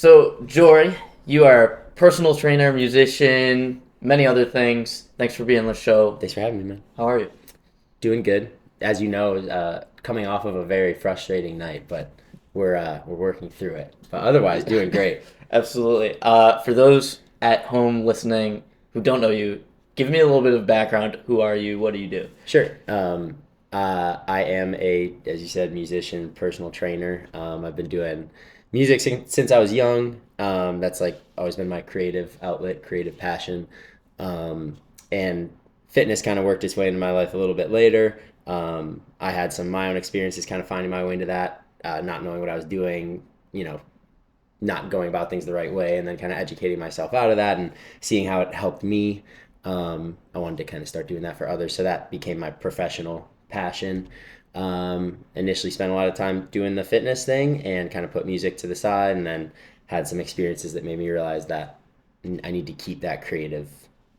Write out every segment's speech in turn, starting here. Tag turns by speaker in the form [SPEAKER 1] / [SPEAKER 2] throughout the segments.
[SPEAKER 1] So, Jory, you are a personal trainer, musician, many other things. Thanks for being on the show.
[SPEAKER 2] Thanks for having me, man.
[SPEAKER 1] How are you?
[SPEAKER 2] Doing good. As you know, coming off of a very frustrating night, but we're working through it. But otherwise, doing great.
[SPEAKER 1] Absolutely. For those at home listening who don't know you, give me a little bit of background. Who are you? What do you do?
[SPEAKER 2] Sure. I am as you said, musician, personal trainer. I've been doing music since I was young. That's like always been my creative outlet, creative passion. And fitness kind of worked its way into my life a little bit later. I had some of my own experiences kind of finding my way into that, not knowing what I was doing, not going about things the right way, and then kind of educating myself out of that and seeing how it helped me. I wanted to kind of start doing that for others, so that became my professional passion. Initially spent a lot of time doing the fitness thing and kind of put music to the side, and then had some experiences that made me realize that I need to keep that creative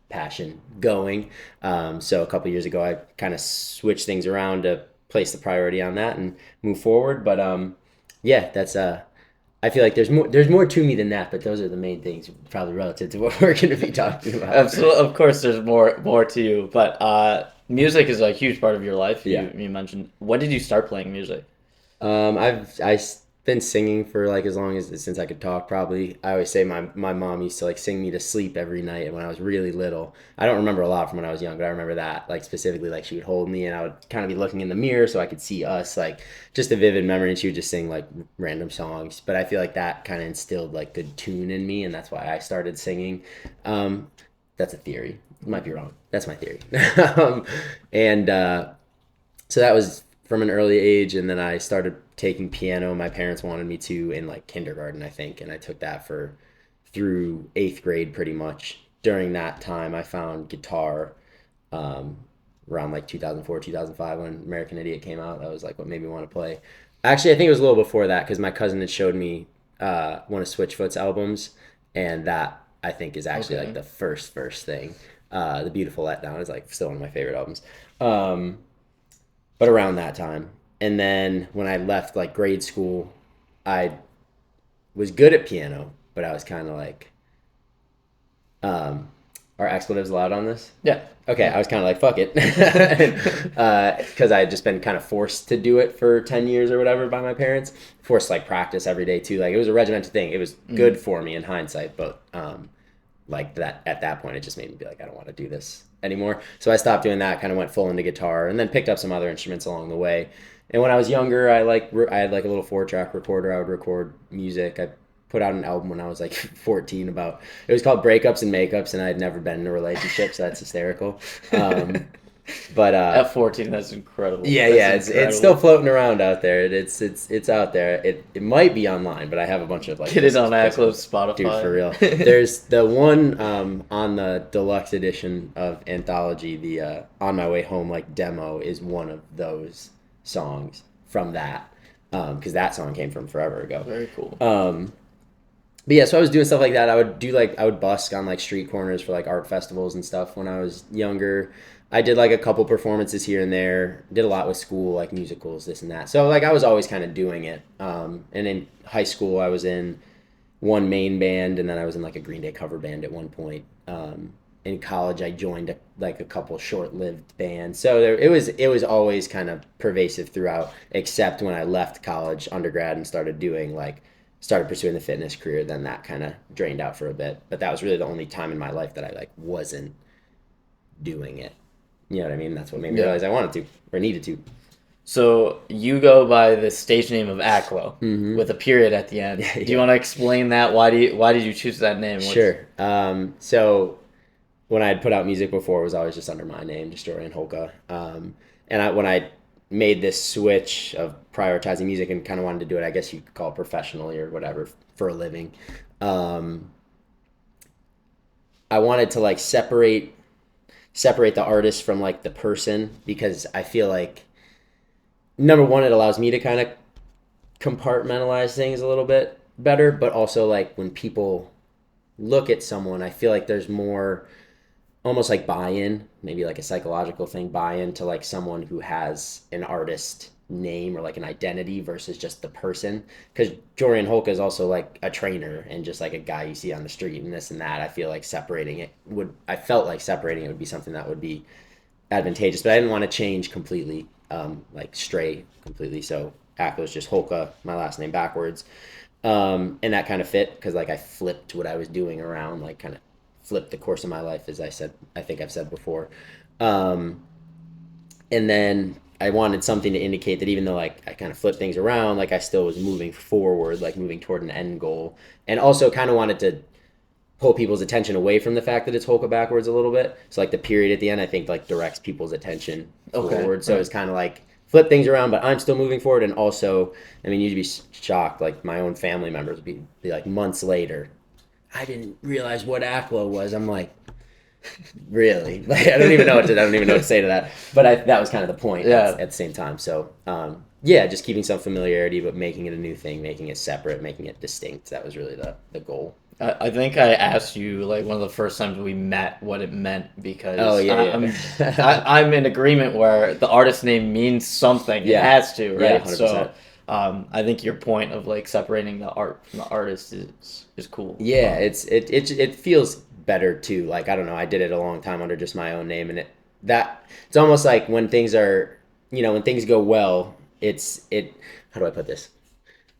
[SPEAKER 2] passion going. So a couple years ago, I kind of switched things around to place the priority on that and move forward. But yeah, that's I feel like there's more to me than that, but those are the main things, probably relative to what we're going to be talking about.
[SPEAKER 1] Absolutely. Of course, there's more to you, but music is a huge part of your life.
[SPEAKER 2] Yeah.
[SPEAKER 1] You mentioned. When did you start playing music?
[SPEAKER 2] I've been singing for like as long as since I could talk. Probably, I always say my mom used to like sing me to sleep every night when I was really little. I don't remember a lot from when I was young, but I remember that like specifically, like she would hold me and I would kind of be looking in the mirror so I could see us, like just a vivid memory, and she would just sing like random songs. But I feel like that kind of instilled like good tune in me, and that's why I started singing. That's a theory. Might be wrong. That's my theory. And so that was from an early age, and then I started taking piano. My parents wanted me to in like kindergarten, I think, and I took that for through eighth grade pretty much. During that time, I found guitar um, around like 2004, 2005 when American Idiot came out. That was like what made me want to play. Actually, I think it was a little before that because my cousin had showed me one of Switchfoot's albums, and that I think is actually like
[SPEAKER 1] Okay.
[SPEAKER 2] the first thing. The Beautiful Letdown is like still one of my favorite albums. Um, but around that time. And then when I left like grade school, I was good at piano, but I was kind of like, um, are expletives allowed on this?
[SPEAKER 1] Yeah.
[SPEAKER 2] Okay, I was kind of like, fuck it. Because I had just been kind of forced to do it for 10 years or whatever by my parents. Forced to like practice every day too. Like it was a regimented thing. It was good for me in hindsight, but like that at that point, it just made me be like, I don't want to do this anymore. So I stopped doing that, kind of went full into guitar, and then picked up some other instruments along the way. And when I was younger, I had like a little 4-track recorder. I would record music. I put out an album when I was like 14 about it was called Breakups and Makeups, and I had never been in a relationship, so that's hysterical. Um, but
[SPEAKER 1] At 14, that's incredible.
[SPEAKER 2] yeah,
[SPEAKER 1] That's
[SPEAKER 2] yeah, it's still
[SPEAKER 1] incredible.
[SPEAKER 2] floating around out there. It's out there. It might be online, but I have a bunch of like
[SPEAKER 1] Get it on
[SPEAKER 2] physical.
[SPEAKER 1] Akloh,
[SPEAKER 2] Dude, for real.
[SPEAKER 1] Spotify.
[SPEAKER 2] There's the one on the deluxe edition of Anthology, the On My Way Home like demo is one of those songs from that. Because that song came from forever ago.
[SPEAKER 1] Very cool.
[SPEAKER 2] But yeah, so I was doing stuff like that. I would busk on like street corners for like art festivals and stuff when I was younger. I did like a couple performances here and there. Did a lot with school, like musicals, this and that. So like I was always kind of doing it. And in high school, I was in one main band, and then I was in like a Green Day cover band at one point. In college, I joined like a couple short-lived bands. So it was always kind of pervasive throughout, except when I left college, undergrad, and started pursuing the fitness career. Then that kind of drained out for a bit. But that was really the only time in my life that I like wasn't doing it. You know what I mean? That's what made me
[SPEAKER 1] Yeah.
[SPEAKER 2] realize I wanted to or needed to.
[SPEAKER 1] So you go by the stage name of Aklo
[SPEAKER 2] Mm-hmm.
[SPEAKER 1] with a period at the end.
[SPEAKER 2] Yeah,
[SPEAKER 1] Do you
[SPEAKER 2] yeah.
[SPEAKER 1] want to explain that? Why did you choose that name?
[SPEAKER 2] Sure. So when I had put out music before, it was always just under my name, just Jorian Holka. When I made this switch of prioritizing music and kind of wanted to do it, I guess you could call it professionally or whatever for a living. Um, I wanted to like separate the artist from like the person, because I feel like number one, it allows me to kind of compartmentalize things a little bit better, but also like when people look at someone, I feel like there's more almost like buy-in, maybe like a psychological thing, buy-in to like someone who has an artist name or like an identity versus just the person. Because Jorian Holka is also like a trainer and just like a guy you see on the street and this and that. I feel like I felt like separating it would be something that would be advantageous, but I didn't want to change completely, like stray completely. So Akloh is just Holka, my last name backwards. And that kind of fit because like I flipped what I was doing around, like kind of flipped the course of my life, as I think I've said before. Um, and then I wanted something to indicate that even though like I kind of flipped things around, like I still was moving forward, like moving toward an end goal, and also kind of wanted to pull people's attention away from the fact that it's Holka backwards a little bit. So like the period at the end, I think like directs people's attention forward. So
[SPEAKER 1] right.
[SPEAKER 2] it's kind of like flip things around, but I'm still moving forward. And also, I mean, you'd be shocked. Like my own family members would be like months later, I didn't realize what Akloh was. I'm like, really? Like I don't even know what to say to that. But that was kind of the point at the same time. So yeah, just keeping some familiarity, but making it a new thing, making it separate, making it distinct. That was really the goal.
[SPEAKER 1] I think I asked you like one of the first times we met what it meant because
[SPEAKER 2] Oh yeah,
[SPEAKER 1] I'm in agreement where the artist name means something. It has to, right?
[SPEAKER 2] Yeah, 100%.
[SPEAKER 1] So I think your point of like separating the art from the artist is cool.
[SPEAKER 2] Yeah, it feels better too. Like I don't know, I did it a long time under just my own name, and it's almost like when things are, when things go well, it. How do I put this?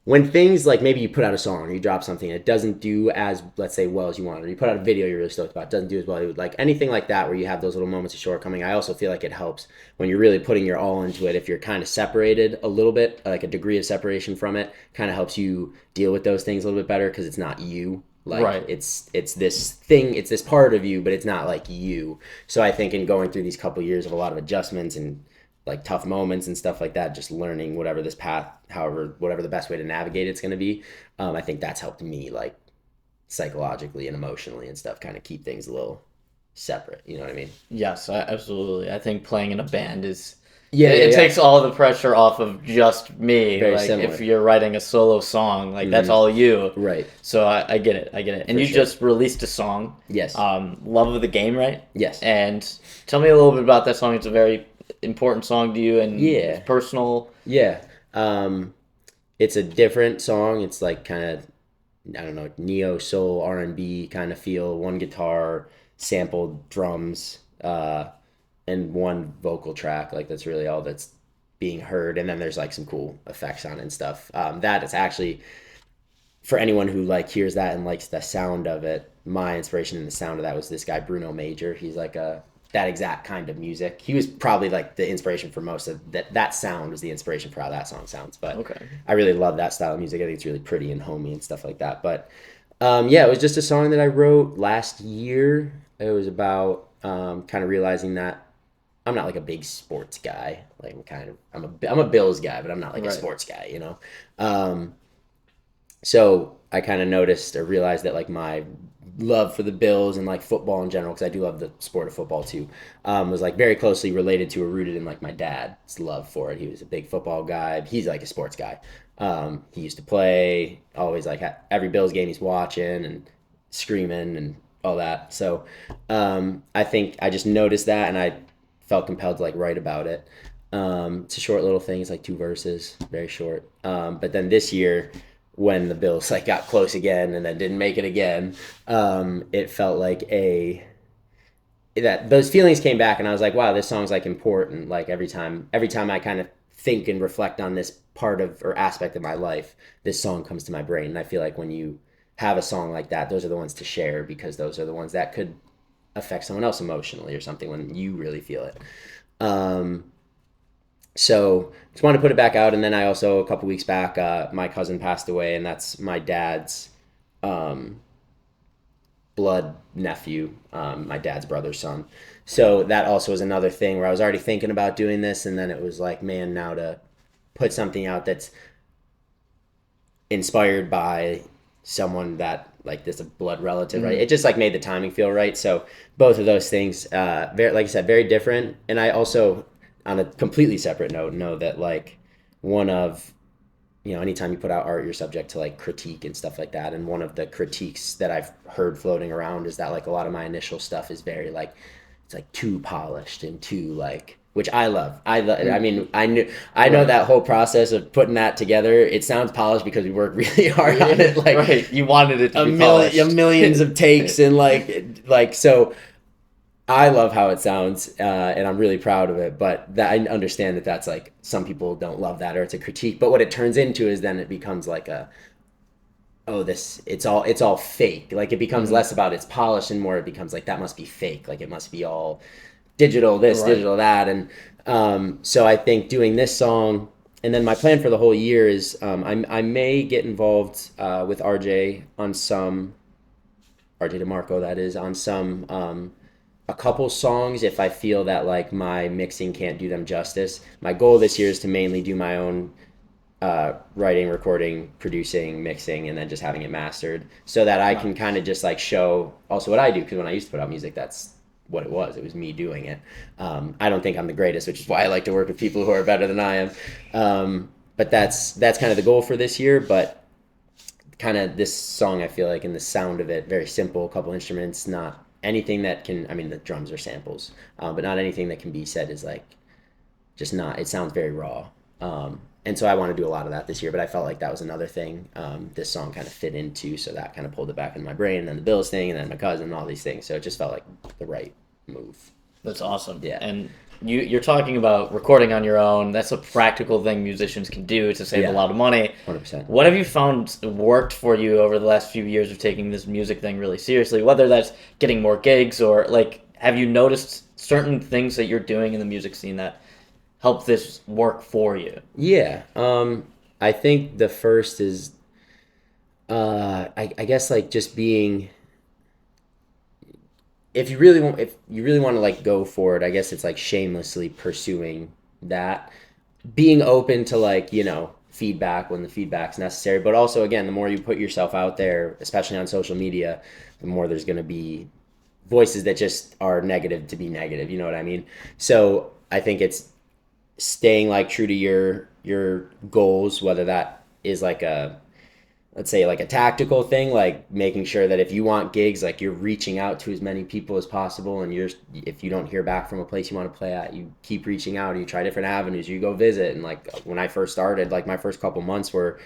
[SPEAKER 2] When things like maybe you put out a song or you drop something and it doesn't do as, let's say, well as you want, or you put out a video you're really stoked about, it doesn't do as well as you would like, anything like that where you have those little moments of shortcoming. I also feel like it helps when you're really putting your all into it. If you're kind of separated a little bit, like a degree of separation from it, kind of helps you deal with those things a little bit better because it's not you. Like
[SPEAKER 1] Right.
[SPEAKER 2] it's this thing, it's this part of you, but it's not like you. So I think in going through these couple years of a lot of adjustments and like tough moments and stuff like that, just learning whatever this path, whatever the best way to navigate it's going to be. I think that's helped me like psychologically and emotionally and stuff kind of keep things a little separate. You know what I mean?
[SPEAKER 1] Yes, absolutely. I think playing in a band is
[SPEAKER 2] Yeah,
[SPEAKER 1] it
[SPEAKER 2] yeah.
[SPEAKER 1] takes all the pressure off of just me.
[SPEAKER 2] Very
[SPEAKER 1] like
[SPEAKER 2] similar.
[SPEAKER 1] if you're writing a solo song, like that's all you.
[SPEAKER 2] Right.
[SPEAKER 1] So I get it. I get it. And
[SPEAKER 2] For
[SPEAKER 1] you
[SPEAKER 2] sure.
[SPEAKER 1] just released a song.
[SPEAKER 2] Yes.
[SPEAKER 1] Love of the Game, right?
[SPEAKER 2] Yes.
[SPEAKER 1] And tell me a little bit about that song. It's a very important song to you and
[SPEAKER 2] Yeah.
[SPEAKER 1] it's personal.
[SPEAKER 2] Yeah. It's a different song. It's like kind of, I don't know, neo soul R&B kind of feel. One guitar, sampled drums, and one vocal track. Like that's really all that's being heard. And then there's like some cool effects on it and stuff. That is actually, for anyone who like hears that and likes the sound of it, my inspiration in the sound of that was this guy Bruno Major. He's like that exact kind of music. He was probably like the inspiration for most of that sound was the inspiration for how that song sounds. But
[SPEAKER 1] Okay.
[SPEAKER 2] I really love that style of music. I think it's really pretty and homey and stuff like that. But yeah, it was just a song that I wrote last year. It was about kind of realizing that I'm not like a big sports guy. Like I'm a Bills guy, but I'm not like a sports guy, you know. So I kind of noticed or realized that like my love for the Bills and like football in general, because I do love the sport of football too, was like very closely related to or rooted in like my dad's love for it. He was a big football guy. He's like a sports guy. He used to play, always like every Bills game he's watching and screaming and all that. So I think I just noticed that and I felt compelled to like write about it. It's a short little thing. It's like 2 verses, very short. But then this year, when the Bills like got close again and then didn't make it again, it felt like that those feelings came back and I was like, wow, this song's like important. Like every time I kind of think and reflect on this part of or aspect of my life, this song comes to my brain. And I feel like when you have a song like that, those are the ones to share because those are the ones that could affect someone else emotionally or something when you really feel it. So just wanted to put it back out. And then I also, a couple weeks back, my cousin passed away, and that's my dad's blood nephew, my dad's brother's son. So that also was another thing where I was already thinking about doing this, and then it was like, man, now to put something out that's inspired by someone that like this a blood relative, right? It just like made the timing feel right. So both of those things, very, like I said, very different. And I also, on a completely separate note, know that like one of, anytime you put out art, you're subject to like critique and stuff like that. And one of the critiques that I've heard floating around is that like a lot of my initial stuff is very like, it's like too polished and too like which I love. I mean, I know that whole process of putting that together. It sounds polished because we work really hard on it. Like,
[SPEAKER 1] right, you wanted it to be polished.
[SPEAKER 2] millions of takes and so. I love how it sounds, and I'm really proud of it. But I understand that that's like some people don't love that, or it's a critique. But what it turns into is then it becomes like it's all fake. Like it becomes less about it's polished and more it becomes like that must be fake. Like it must be all digital this,
[SPEAKER 1] Right.
[SPEAKER 2] digital that, and so I think doing this song, and then my plan for the whole year is I may get involved with RJ DeMarco, that is, on some a couple songs if I feel that like my mixing can't do them justice. My goal this year is to mainly do my own writing, recording, producing, mixing, and then just having it mastered so that I can kind of just like show also what I do. Because when I used to put out music, that's what it was. It was me doing it. I don't think I'm the greatest, which is why I like to work with people who are better than I am. But that's kind of the goal for this year. But kind of this song, I feel like, in the sound of it, very simple, a couple instruments, not anything that can, I mean, the drums are samples, but not anything that can be said is like, just not, it sounds very raw. And so I want to do a lot of that this year, but I felt like that was another thing this song kind of fit into, so that kind of pulled it back in my brain, and then the Bills thing, and then my cousin, and all these things, so it just felt like the right move.
[SPEAKER 1] That's awesome.
[SPEAKER 2] Yeah.
[SPEAKER 1] And you're talking about recording on your own. That's a practical thing musicians can do to save a lot of money.
[SPEAKER 2] 100%.
[SPEAKER 1] What have you found worked for you over the last few years of taking this music thing really seriously? Whether that's getting more gigs or like, have you noticed certain things that you're doing in the music scene that help this work for you?
[SPEAKER 2] Yeah. I think the first is, I guess like just being, if you really want to like go for it, I guess it's like shamelessly pursuing that, being open to like, feedback when the feedback's necessary, but also again, the more you put yourself out there, especially on social media, the more there's going to be voices that just are negative to be negative, you know what I mean? So I think it's staying like true to your goals, whether that is like let's say like a tactical thing, like making sure that if you want gigs, like you're reaching out to as many people as possible, and if you don't hear back from a place you want to play at, you keep reaching out, you try different avenues, you go visit. And like when I first started, like my first couple months were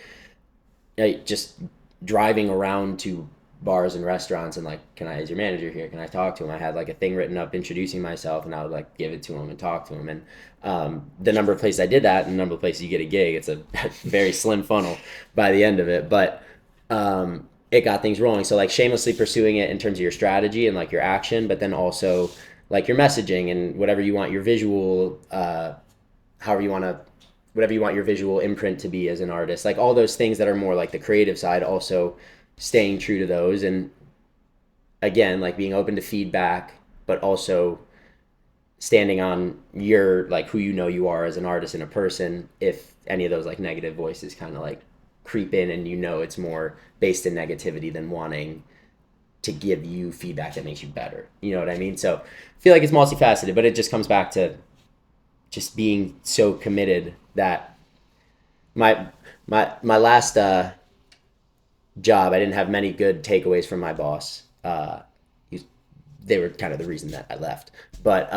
[SPEAKER 2] just driving around to bars and restaurants and like, is your manager here, can I talk to him? I had like a thing written up introducing myself, and I would like give it to him and talk to him. And the number of places I did that and the number of places you get a gig, it's a very slim funnel by the end of it, but it got things rolling. So like shamelessly pursuing it in terms of your strategy and like your action, but then also like your messaging and whatever you want your visual whatever you want your visual imprint to be as an artist, like all those things that are more like the creative side, also staying true to those. And again, like being open to feedback, but also standing on your like who you are as an artist and a person, if any of those like negative voices kind of like creep in, and it's more based in negativity than wanting to give you feedback that makes you better, you know what I mean? So I feel like it's multifaceted, but it just comes back to just being so committed that my last job, I didn't have many good takeaways from my boss. They were kind of the reason that I left. But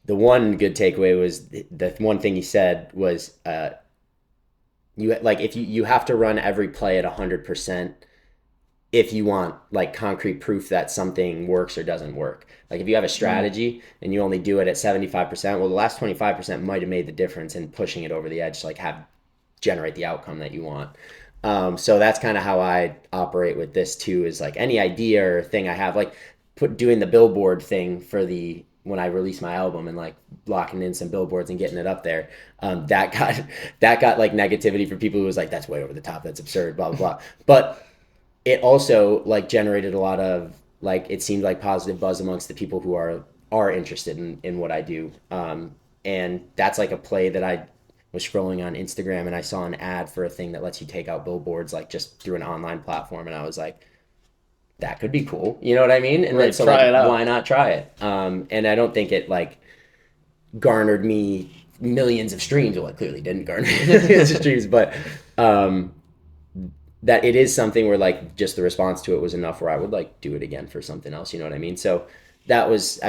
[SPEAKER 2] the one good takeaway was the one thing he said was you have to run every play at 100% if you want like concrete proof that something works or doesn't work. Like if you have a strategy and you only do it at 75%, well, the last 25% might have made the difference in pushing it over the edge to like generate the outcome that you want. So that's kind of how I operate with this too, is like any idea or thing I have, like doing the billboard thing for when I released my album and like locking in some billboards and getting it up there. That got like negativity for people who was like, that's way over the top, that's absurd, blah, blah, blah. But it also like generated a lot of like, it seemed like positive buzz amongst the people who are interested in what I do. And that's like a play that I was scrolling on Instagram and I saw an ad for a thing that lets you take out billboards like just through an online platform, and I was like, that could be cool, you know what I mean? And then so like, why not try it? And I don't think it like garnered me millions of streams. Well, it clearly didn't garner millions of streams, but that it is something where like just the response to it was enough where I would like do it again for something else, you know what I mean? So that was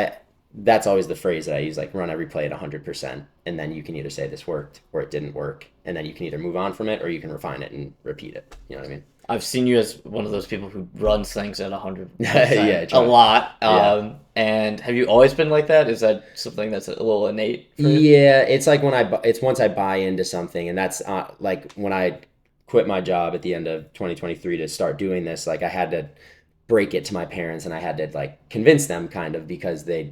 [SPEAKER 2] that's always the phrase that I use, like run every play at 100%. And then you can either say this worked or it didn't work. And then you can either move on from it or you can refine it and repeat it. You know what I mean?
[SPEAKER 1] I've seen you as one of those people who runs things at
[SPEAKER 2] Yeah,
[SPEAKER 1] 100% a
[SPEAKER 2] try.
[SPEAKER 1] lot.
[SPEAKER 2] Yeah.
[SPEAKER 1] And have you always been like that? Is that something that's a little innate for you?
[SPEAKER 2] Yeah, it's like it's once I buy into something, and that's like when I quit my job at the end of 2023 to start doing this, like I had to break it to my parents and I had to like convince them kind of because they're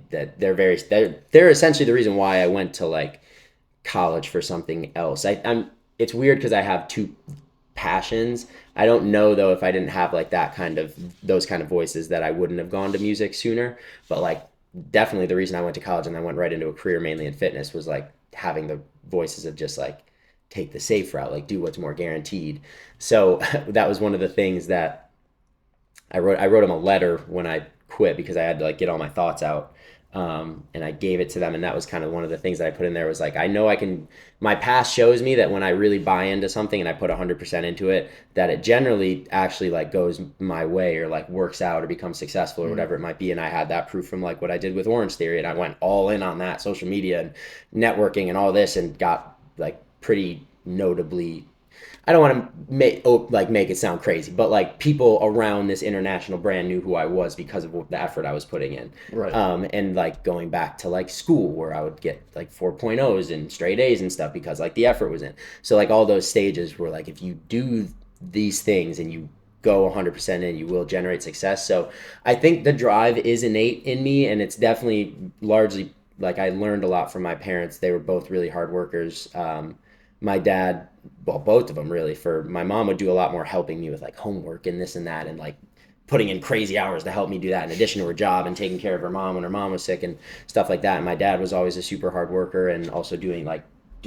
[SPEAKER 2] essentially the reason why I went to like college for something else. I'm it's weird because I have two passions. I don't know though if I didn't have like those kind of voices that I wouldn't have gone to music sooner. But like definitely the reason I went to college and I went right into a career mainly in fitness was like having the voices of just like take the safe route, like do what's more guaranteed. So that was one of the things that I wrote them a letter when I quit because I had to like get all my thoughts out. And I gave it to them, and that was kind of one of the things that I put in there was like I know I can. My past shows me that when I really buy into something and I put 100% into it, that it generally actually like goes my way or like works out or becomes successful or
[SPEAKER 1] Mm,
[SPEAKER 2] whatever it might be. And I had that proof from like what I did with Orange Theory, and I went all in on that social media and networking and all this, and got like pretty notably. I don't want to make it sound crazy, but like people around this international brand knew who I was because of the effort I was putting in.
[SPEAKER 1] right.
[SPEAKER 2] And like going back to like school where I would get like 4.0s and straight A's and stuff because like the effort was in. So like all those stages were like if you do these things and you go 100% in, you will generate success. So I think the drive is innate in me, and it's definitely largely like I learned a lot from my parents. They were both really hard workers. My dad, well, both of them really. For my mom would do a lot more helping me with like homework and this and that, and like putting in crazy hours to help me do that in addition to her job and taking care of her mom when her mom was sick and stuff like that. And my dad was always a super hard worker and also doing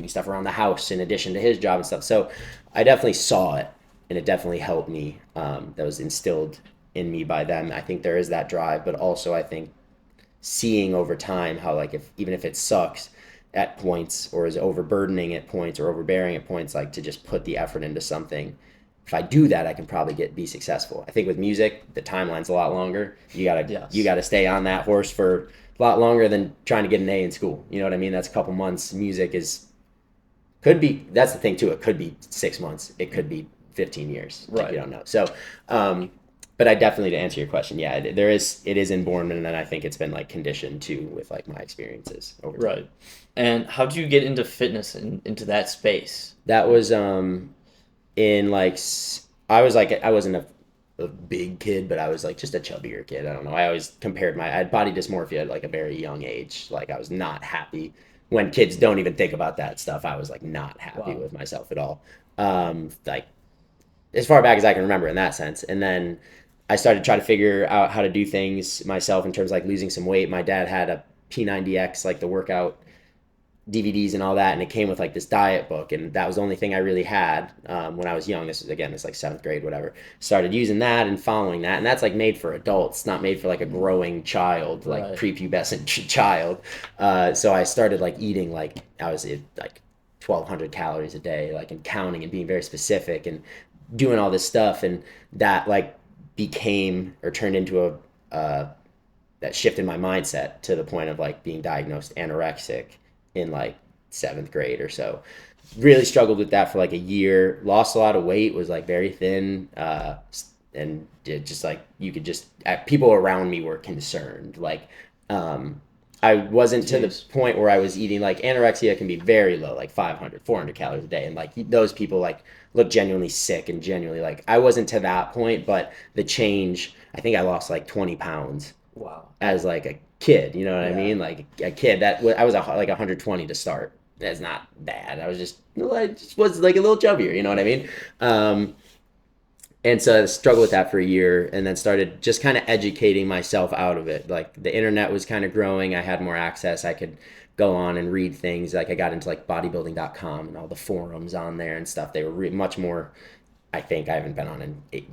[SPEAKER 2] stuff around the house in addition to his job and stuff. So I definitely saw it, and it definitely helped me. That was instilled in me by them. I think there is that drive, but also I think seeing over time how like if even if it sucks at points or is overburdening at points or overbearing at points, like to just put the effort into something. If I do that, I can probably be successful. I think with music, the timeline's a lot longer. You
[SPEAKER 1] Yes.
[SPEAKER 2] gotta stay on that horse for a lot longer than trying to get an A in school. You know what I mean? That's a couple months. Music is could be that's the thing too. It could be 6 months. It could be 15 years. Like you
[SPEAKER 1] Right.
[SPEAKER 2] don't know. So, but I definitely to answer your question, yeah, it is inborn, and then I think it's been like conditioned too with like my experiences over time.
[SPEAKER 1] Right. And how did you get into fitness and into that space?
[SPEAKER 2] That was in like I was like I wasn't a big kid, but I was like just a chubbier kid. I don't know. I always compared I had body dysmorphia at like a very young age. Like I was not happy when kids don't even think about that stuff. I was like not happy
[SPEAKER 1] Wow.
[SPEAKER 2] with myself at all. Like as far back as I can remember in that sense. And then I started trying to figure out how to do things myself in terms of like losing some weight. My dad had a P90X, like the workout DVDs and all that, and it came with like this diet book, and that was the only thing I really had when I was young. This is again, this like seventh grade, whatever. Started using that and following that, and that's like made for adults, not made for like a growing child, like
[SPEAKER 1] Right.
[SPEAKER 2] prepubescent child. So I started like eating like I was at like 1,200 calories a day, like and counting and being very specific and doing all this stuff, and that like became or turned into that shifted my mindset to the point of like being diagnosed anorexic in like seventh grade or so. Really struggled with that for like a year. Lost a lot of weight. Was like very thin, and it just like you could just people around me were concerned. Like I wasn't to the
[SPEAKER 1] Jeez.
[SPEAKER 2] point where I was eating like anorexia can be very low, like 500, 400 calories a day, and like those people like look genuinely sick and genuinely like I wasn't to that point, but the change. I think I lost like 20 pounds
[SPEAKER 1] Wow.
[SPEAKER 2] as like a kid. You know what I
[SPEAKER 1] Yeah.
[SPEAKER 2] mean? Like a kid I was like 120 to start. That's not bad. I just was like a little chubbier. You know what I mean? And so I struggled with that for a year, and then started just kind of educating myself out of it. Like the internet was kind of growing. I had more access. I could go on and read things. Like I got into like bodybuilding.com and all the forums on there and stuff. They were much more. I think I haven't been on in 8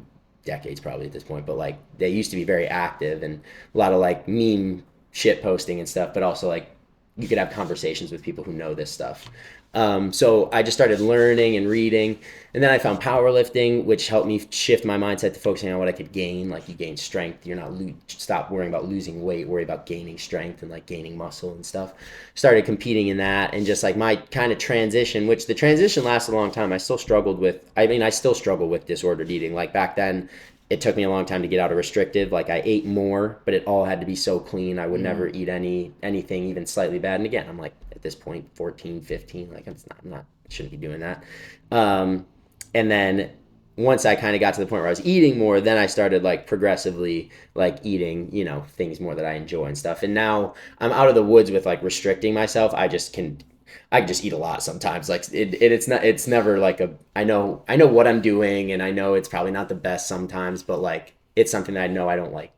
[SPEAKER 2] decades probably at this point, but like they used to be very active and a lot of like meme shit posting and stuff, but also like you could have conversations with people who know this stuff. So I just started learning and reading, and then I found powerlifting, which helped me shift my mindset to focusing on what I could gain. Like you gain strength, you're not stop worrying about losing weight, worry about gaining strength and like gaining muscle and stuff. Started competing in that, and just like my kind of transition, which the transition lasted a long time. I still struggled with. I mean, I still struggle with disordered eating. Like back then, it took me a long time to get out of restrictive. Like I ate more, but it all had to be so clean. I would never eat anything even slightly bad. And again, I'm like at this point 14, 15, like I'm not shouldn't be doing that. And then once I kind of got to the point where I was eating more, then I started like progressively like eating, things more that I enjoy and stuff. And now I'm out of the woods with like restricting myself. I can just eat a lot sometimes. Like it's never like I know what I'm doing, and I know it's probably not the best sometimes, but like it's something that I know I don't like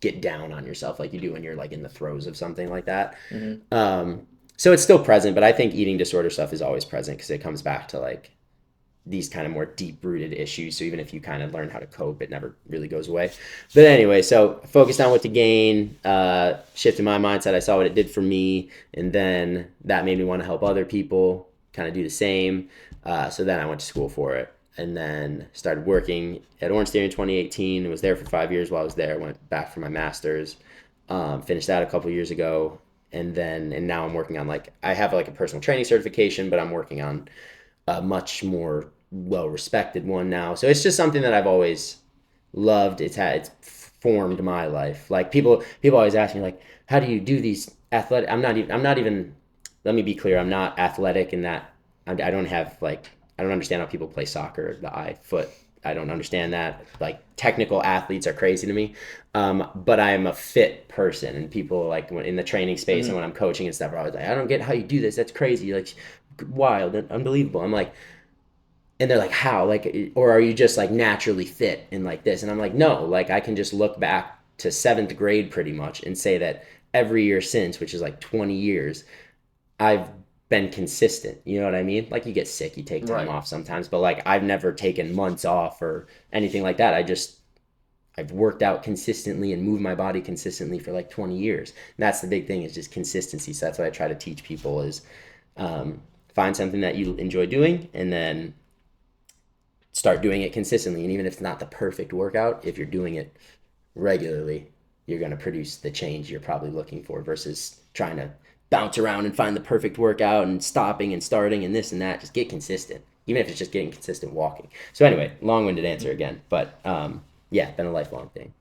[SPEAKER 2] get down on yourself like you do when you're like in the throes of something like that. So it's still present, but I think eating disorder stuff is always present because it comes back to like these kind of more deep rooted issues. So even if you kind of learn how to cope, it never really goes away. But anyway, so I focused on what to gain, shifted my mindset. I saw what it did for me. And then that made me want to help other people kind of do the same. So then I went to school for it and then started working at Orange Theory in 2018. I was there for 5 years while I was there. Went back for my master's, finished that a couple years ago. And now I'm working on I have like a personal training certification, but I'm working on a much more well-respected one now. So it's just something that I've always loved. It's formed my life. Like people always ask me like, how do you do these athletic? I'm not even, let me be clear. I'm not athletic in that I don't have I don't understand how people play soccer, the eye, foot. I don't understand that. Like technical athletes are crazy to me. But I'm a fit person, and people like when in the training space and when I'm coaching and stuff are always like, I don't get how you do this. That's crazy. Like wild and unbelievable. I'm like, and they're like, how? Like, or are you just like naturally fit and like this? And I'm like, no, like I can just look back to seventh grade pretty much and say that every year since, which is like 20 years, I've been consistent. You know what I mean? Like you get sick, you take time off sometimes, but like I've never taken months off or anything like that. I've worked out consistently and moved my body consistently for like 20 years. And that's the big thing is just consistency. So that's what I try to teach people is, find something that you enjoy doing and then start doing it consistently. And even if it's not the perfect workout, if you're doing it regularly, you're going to produce the change you're probably looking for versus trying to bounce around and find the perfect workout and stopping and starting and this and that. Just get consistent, even if it's just getting consistent walking. So anyway, long-winded answer again, but yeah, been a lifelong thing.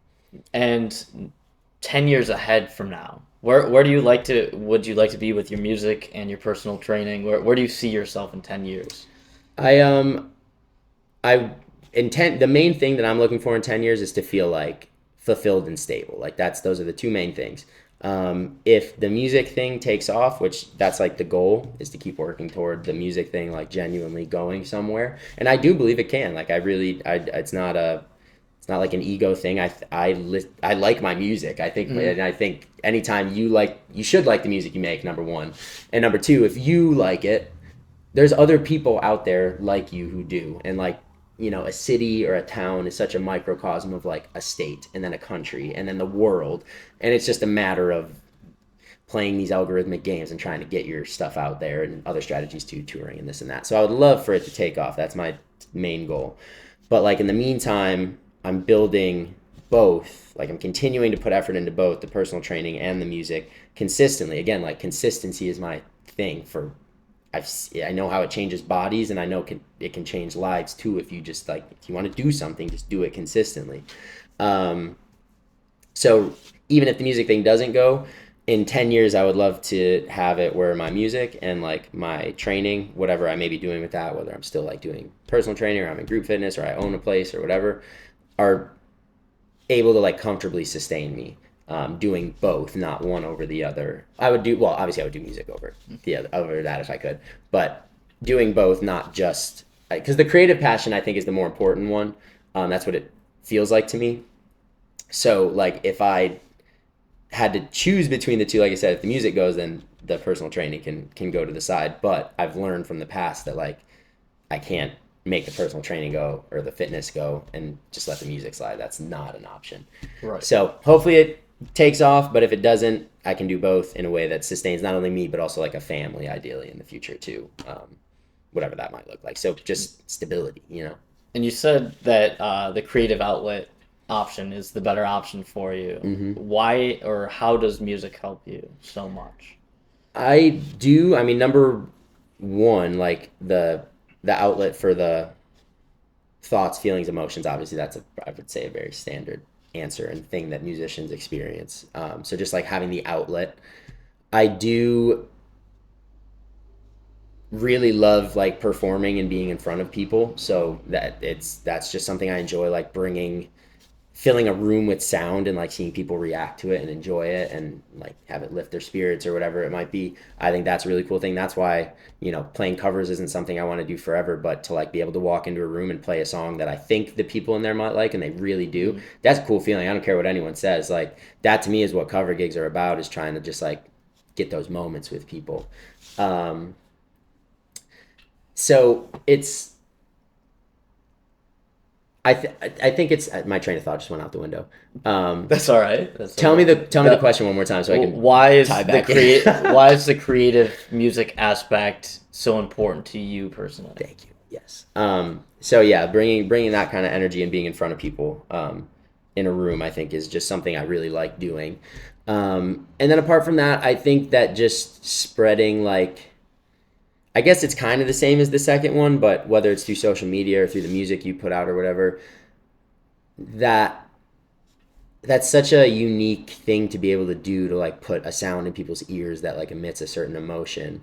[SPEAKER 1] And 10 years ahead from now, where would you like to be with your music and your personal training? Where do you see yourself in 10 years?
[SPEAKER 2] The main thing that I'm looking for in 10 years is to feel like fulfilled and stable. Like those are the two main things. If the music thing takes off, which that's like the goal is to keep working toward the music thing, like genuinely going somewhere. And I do believe it can, like it's not like an ego thing. I like my music. I think, and I think anytime you should like the music you make, number one. And number two, if you like it, there's other people out there like you who do. And like, a city or a town is such a microcosm of like a state and then a country and then the world. And it's just a matter of playing these algorithmic games and trying to get your stuff out there and other strategies too, touring and this and that. So I would love for it to take off. That's my main goal. But like in the meantime, I'm building both. Like I'm continuing to put effort into both the personal training and the music consistently. Again, like consistency is my thing I know how it changes bodies, and I know it can change lives too. If you just if you want to do something, just do it consistently. So even if the music thing doesn't go, in 10 years, I would love to have it where my music and like my training, whatever I may be doing with that, whether I'm still like doing personal training or I'm in group fitness or I own a place or whatever, are able to like comfortably sustain me. Doing both, not one over the other. Obviously I would do music over that if I could, but doing both, not just, because the creative passion I think is the more important one. That's what it feels like to me. So like if I had to choose between the two, like I said, if the music goes, then the personal training can go to the side. But I've learned from the past that like I can't make the personal training go or the fitness go and just let the music slide. That's not an option.
[SPEAKER 1] Right.
[SPEAKER 2] So hopefully takes off, but if it doesn't, I can do both in a way that sustains not only me but also like a family, ideally in the future too, whatever that might look like. So just stability, you know.
[SPEAKER 1] And you said that the creative outlet option is the better option for you.
[SPEAKER 2] Hmm.
[SPEAKER 1] Why or how does music help you so much?
[SPEAKER 2] I do. I mean, number one, like the outlet for the thoughts, feelings, emotions. Obviously, that's I would say a very standard answer and thing that musicians experience. So just like having the outlet, I do really love like performing and being in front of people. So that's just something I enjoy, like filling a room with sound and like seeing people react to it and enjoy it and like have it lift their spirits or whatever it might be. I think that's a really cool thing. That's why, playing covers isn't something I want to do forever, but to like be able to walk into a room and play a song that I think the people in there might like and they really do. That's a cool feeling. I don't care what anyone says. Like that to me is what cover gigs are about, is trying to just like get those moments with people. So it's I think it's my train of thought just went out the window.
[SPEAKER 1] That's all right. That's
[SPEAKER 2] Tell
[SPEAKER 1] all
[SPEAKER 2] me
[SPEAKER 1] right.
[SPEAKER 2] the question one more time so I can
[SPEAKER 1] Why is
[SPEAKER 2] tie
[SPEAKER 1] the
[SPEAKER 2] back in.
[SPEAKER 1] why is the creative music aspect so important to you personally?
[SPEAKER 2] Thank you. Yes. So yeah, bringing that kind of energy and being in front of people in a room, I think, is just something I really like doing. And then apart from that, I think that just spreading, like, I guess it's kind of the same as the second one, but whether it's through social media or through the music you put out or whatever, that that's such a unique thing to be able to do, to like put a sound in people's ears that like emits a certain emotion.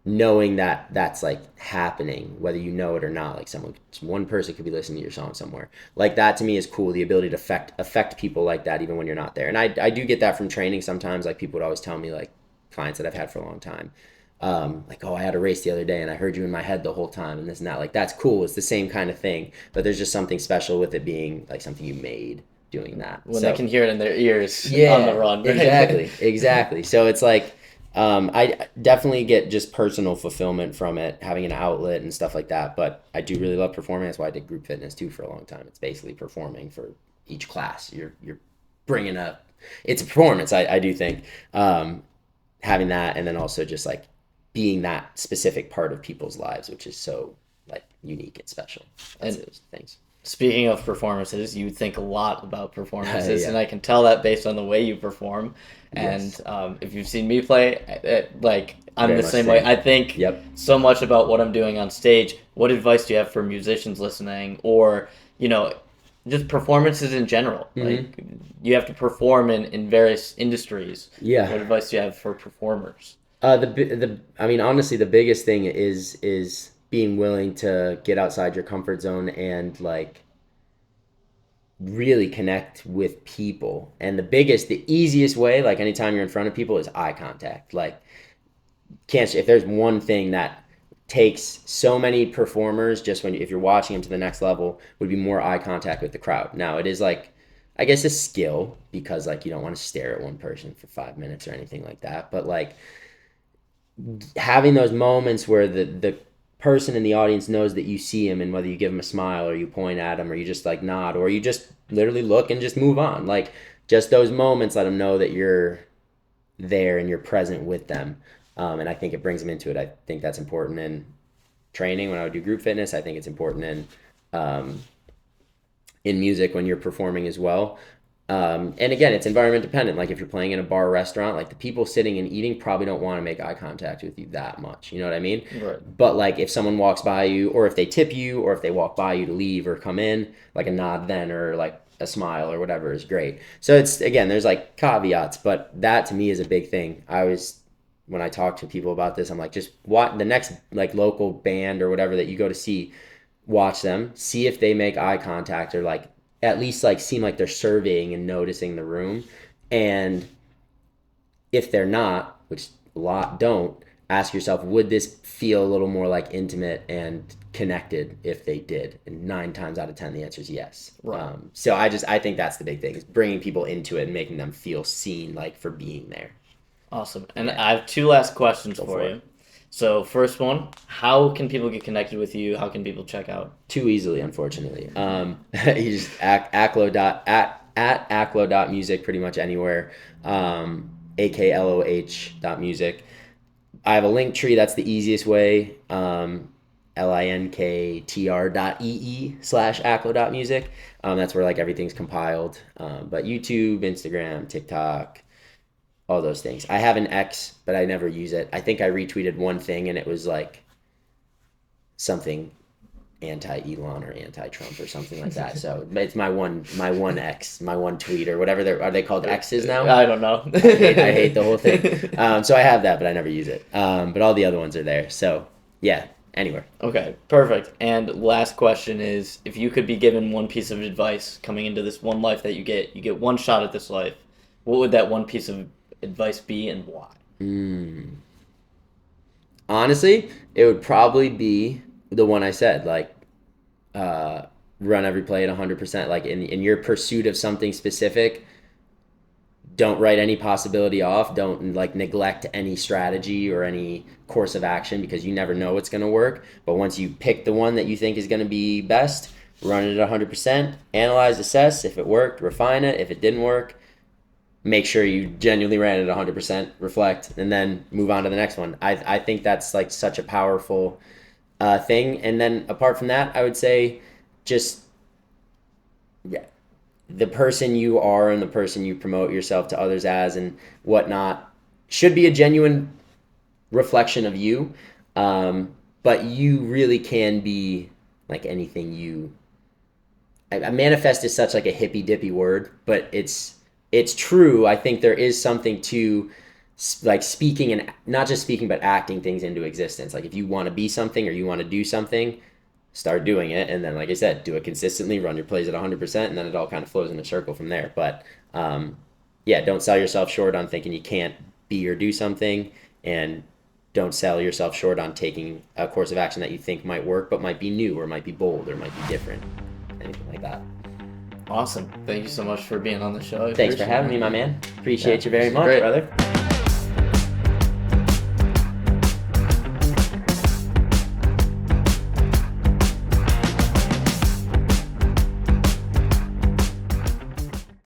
[SPEAKER 2] Knowing that that's like happening, whether you know it or not, like one person could be listening to your song somewhere, like that to me is cool. The ability to affect people like that even when you're not there. And I do get that from training sometimes. Like people would always tell me, like clients that I've had for a long time, like, oh, I had a race the other day and I heard you in my head the whole time and this and that. Like that's cool. It's the same kind of thing, but there's just something special with it being like something you made doing that.
[SPEAKER 1] When
[SPEAKER 2] So
[SPEAKER 1] they can hear it in their ears
[SPEAKER 2] yeah,
[SPEAKER 1] on the run.
[SPEAKER 2] exactly. So it's like I definitely get just personal fulfillment from it, having an outlet and stuff like that. But I do really love performing. That's why I did group fitness too for a long time. It's basically performing for each class. You're bringing up. It's a performance. I do think having that, and then also just like being that specific part of people's lives, which is so like unique and special. That's
[SPEAKER 1] And
[SPEAKER 2] those things.
[SPEAKER 1] speaking of performances, you think a lot about performances,
[SPEAKER 2] Yeah.
[SPEAKER 1] and I can tell that based on the way you perform. And
[SPEAKER 2] Yes.
[SPEAKER 1] if you've seen me play, like I'm
[SPEAKER 2] Very
[SPEAKER 1] the
[SPEAKER 2] much
[SPEAKER 1] same way.
[SPEAKER 2] same.
[SPEAKER 1] I think
[SPEAKER 2] Yep.
[SPEAKER 1] so much about what I'm doing on stage. What advice do you have for musicians listening, or just performances in general? Like you have to perform in various industries.
[SPEAKER 2] Yeah.
[SPEAKER 1] What advice do you have for performers?
[SPEAKER 2] I mean, honestly, the biggest thing is being willing to get outside your comfort zone and like really connect with people. And the easiest way, like anytime you're in front of people, is eye contact. Like, can't if there's one thing that takes so many performers, just if you're watching them to the next level, would be more eye contact with the crowd. Now it is like, I guess, a skill, because like you don't want to stare at one person for 5 minutes or anything like that, but like having those moments where the person in the audience knows that you see him, and whether you give him a smile or you point at him or you just like nod or you just literally look and just move on, like just those moments let them know that you're there and you're present with them. And I think it brings them into it. I think that's important in training when I would do group fitness. I think it's important in music when you're performing as well. And again, it's environment dependent. Like if you're playing in a bar or restaurant, like the people sitting and eating probably don't want to make eye contact with you that much. You know what I mean?
[SPEAKER 1] Right.
[SPEAKER 2] But like if someone walks by you, or if they tip you, or if they walk by you to leave or come in, like a nod then, or like a smile or whatever is great. So it's, again, there's like caveats, but that to me is a big thing. When I talk to people about this, I'm like, just watch the next like local band or whatever that you go to see, watch them, see if they make eye contact, or like at least like seem like they're surveying and noticing the room. And if they're not, which a lot don't, ask yourself, would this feel a little more like intimate and connected if they did? And 9 times out of 10 the answer is yes.
[SPEAKER 1] Right.
[SPEAKER 2] So I think that's the big thing, is bringing people into it and making them feel seen, like for being there.
[SPEAKER 1] Awesome. And
[SPEAKER 2] Yeah.
[SPEAKER 1] I have two last questions
[SPEAKER 2] Go
[SPEAKER 1] for
[SPEAKER 2] for
[SPEAKER 1] you.
[SPEAKER 2] it.
[SPEAKER 1] So first one, how can people get connected with you? How can people check out?
[SPEAKER 2] Too easily, unfortunately. You just Akloh at Akloh.music pretty much anywhere. AKLOH.music. I have a link tree. That's the easiest way. linktr.ee/Akloh.music. That's where like everything's compiled. But YouTube, Instagram, TikTok, all those things. I have an X, but I never use it. I think I retweeted one thing and it was like something anti-Elon or anti-Trump or something like that. So it's my one X, my one tweet or whatever. Are they called X's now?
[SPEAKER 1] I don't know.
[SPEAKER 2] I hate the whole thing. So I have that, but I never use it. But all the other ones are there. So yeah, anywhere.
[SPEAKER 1] Okay, perfect. And last question is, if you could be given one piece of advice coming into this one life that you get one shot at this life, what would that one piece of advice be and why?
[SPEAKER 2] Honestly, it would probably be the one I said, like run every play at 100%. Like in your pursuit of something specific, don't write any possibility off. Don't like neglect any strategy or any course of action because you never know what's going to work. But once you pick the one that you think is going to be best, run it at 100%, analyze, assess. If it worked, refine it. If it didn't work, make sure you genuinely ran it at 100%, reflect, and then move on to the next one. I think that's like such a powerful thing. And then apart from that, I would say just the person you are and the person you promote yourself to others as and whatnot should be a genuine reflection of you. But you really can be like anything you. Manifest is such like a hippy dippy word, but it's true. I think there is something to like speaking and not just speaking, but acting things into existence. Like if you want to be something or you want to do something, start doing it. And then, like I said, do it consistently, run your plays at 100%, and then it all kind of flows in a circle from there. But yeah, don't sell yourself short on thinking you can't be or do something, and don't sell yourself short on taking a course of action that you think might work, but might be new or might be bold or might be different. Anything like that.
[SPEAKER 1] Awesome. Thank you so much for being on the show.
[SPEAKER 2] Thanks for having me, my man. Appreciate you very much,
[SPEAKER 1] great.
[SPEAKER 2] brother.